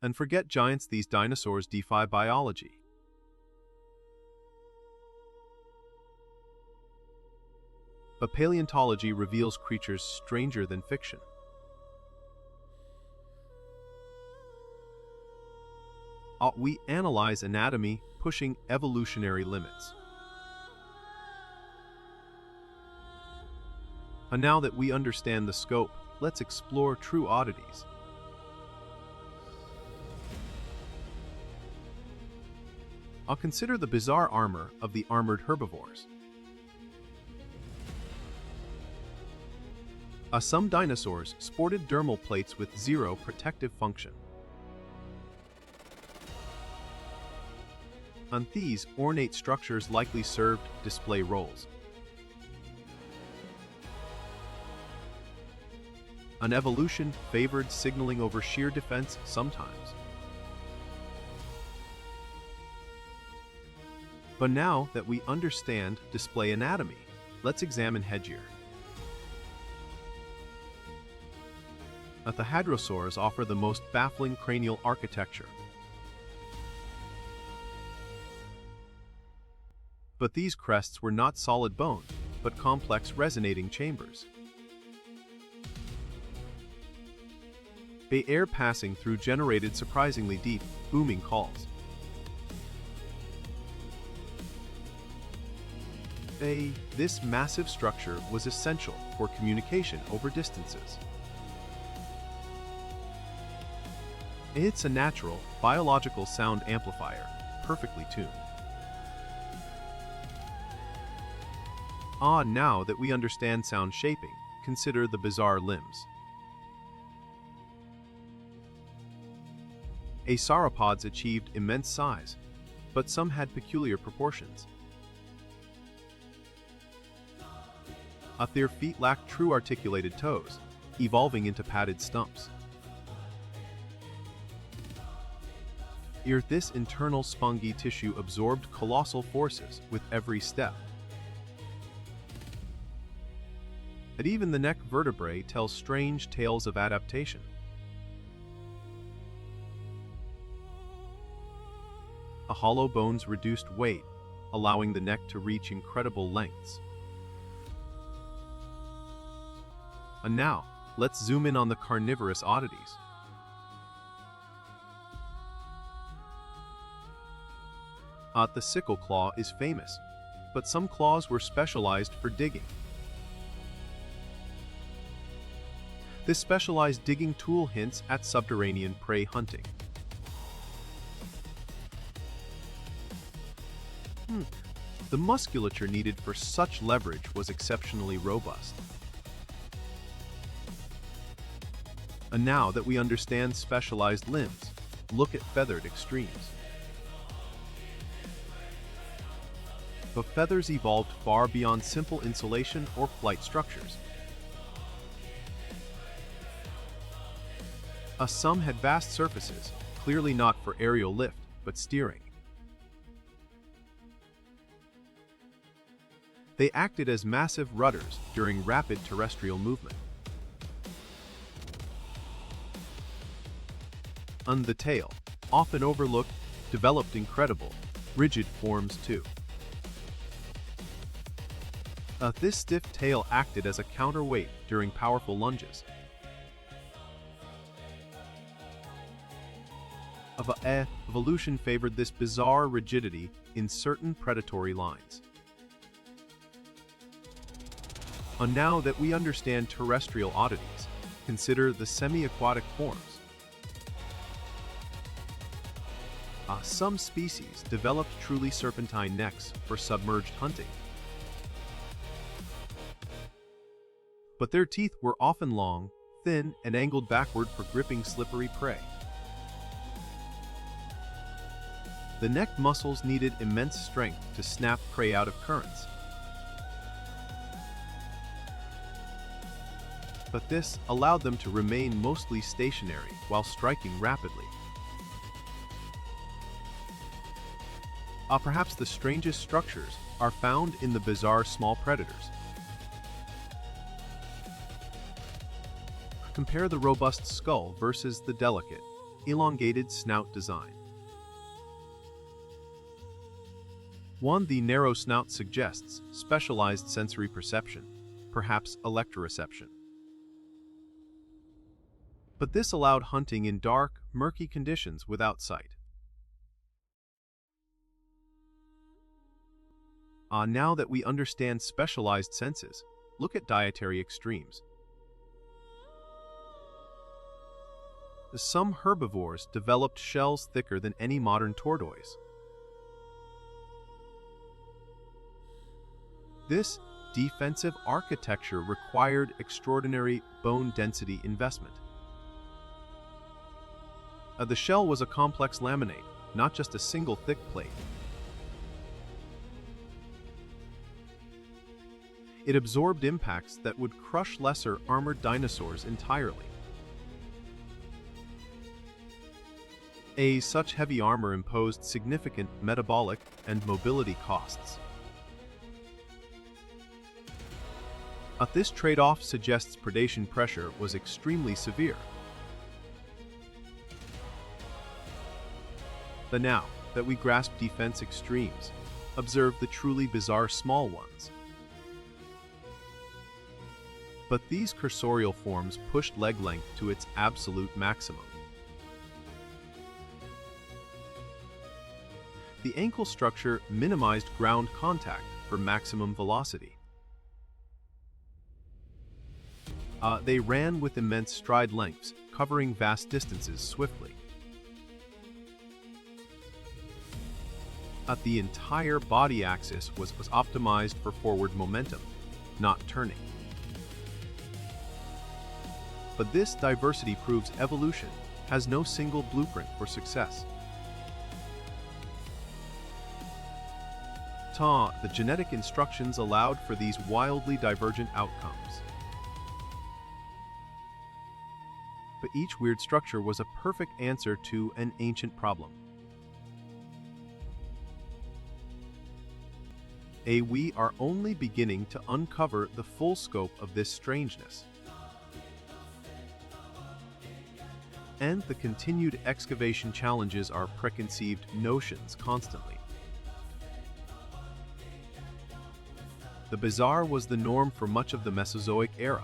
And forget giants, these dinosaurs defy biology. But paleontology reveals creatures stranger than fiction. We analyze anatomy, pushing evolutionary limits. And now that we understand the scope, let's explore true oddities. I'll consider the bizarre armor of the armored herbivores. Some dinosaurs sported dermal plates with zero protective function. And these ornate structures likely served display roles. An evolution favored signaling over sheer defense sometimes. But now that we understand display anatomy, let's examine headgear. The hadrosaurs offer the most baffling cranial architecture. But these crests were not solid bone, but complex resonating chambers. Air passing through generated surprisingly deep, booming calls. This massive structure was essential for communication over distances. It's a natural, biological sound amplifier, perfectly tuned. Now that we understand sound shaping, consider the bizarre limbs. Sauropods achieved immense size, but some had peculiar proportions. Their feet lacked true articulated toes, evolving into padded stumps. This internal spongy tissue absorbed colossal forces with every step. And even the neck vertebrae tell strange tales of adaptation. Hollow bones reduced weight, allowing the neck to reach incredible lengths. And now, let's zoom in on the carnivorous oddities. The sickle claw is famous, but some claws were specialized for digging. This specialized digging tool hints at subterranean prey hunting. The musculature needed for such leverage was exceptionally robust. And now that we understand specialized limbs, look at feathered extremes. But feathers evolved far beyond simple insulation or flight structures. Some had vast surfaces, clearly not for aerial lift, but steering. They acted as massive rudders during rapid terrestrial movement. And the tail, often overlooked, developed incredible, rigid forms too. This stiff tail acted as a counterweight during powerful lunges. Evolution favored this bizarre rigidity in certain predatory lines. And now that we understand terrestrial oddities, consider the semi-aquatic forms. Some species developed truly serpentine necks for submerged hunting. But their teeth were often long, thin, and angled backward for gripping slippery prey. The neck muscles needed immense strength to snap prey out of currents. But this allowed them to remain mostly stationary while striking rapidly. Perhaps the strangest structures are found in the bizarre small predators. Compare the robust skull versus the delicate, elongated snout design. 1. The narrow snout suggests specialized sensory perception, perhaps electroreception. But this allowed hunting in dark, murky conditions without sight. Now that we understand specialized senses, look at dietary extremes. Some herbivores developed shells thicker than any modern tortoise. This defensive architecture required extraordinary bone density investment. The shell was a complex laminate, not just a single thick plate. It absorbed impacts that would crush lesser armored dinosaurs entirely. Such heavy armor imposed significant metabolic and mobility costs. This trade-off suggests predation pressure was extremely severe. But now that we grasp defense extremes, observe the truly bizarre small ones. But these cursorial forms pushed leg length to its absolute maximum. The ankle structure minimized ground contact for maximum velocity. They ran with immense stride lengths, covering vast distances swiftly. The entire body axis was optimized for forward momentum, not turning. But this diversity proves evolution has no single blueprint for success. The genetic instructions allowed for these wildly divergent outcomes. But each weird structure was a perfect answer to an ancient problem. We are only beginning to uncover the full scope of this strangeness. And the continued excavation challenges our preconceived notions constantly. The bizarre was the norm for much of the Mesozoic era.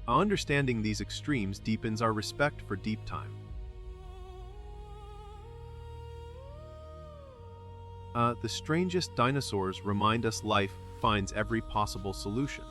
Understanding these extremes deepens our respect for deep time. The strangest dinosaurs remind us life finds every possible solution.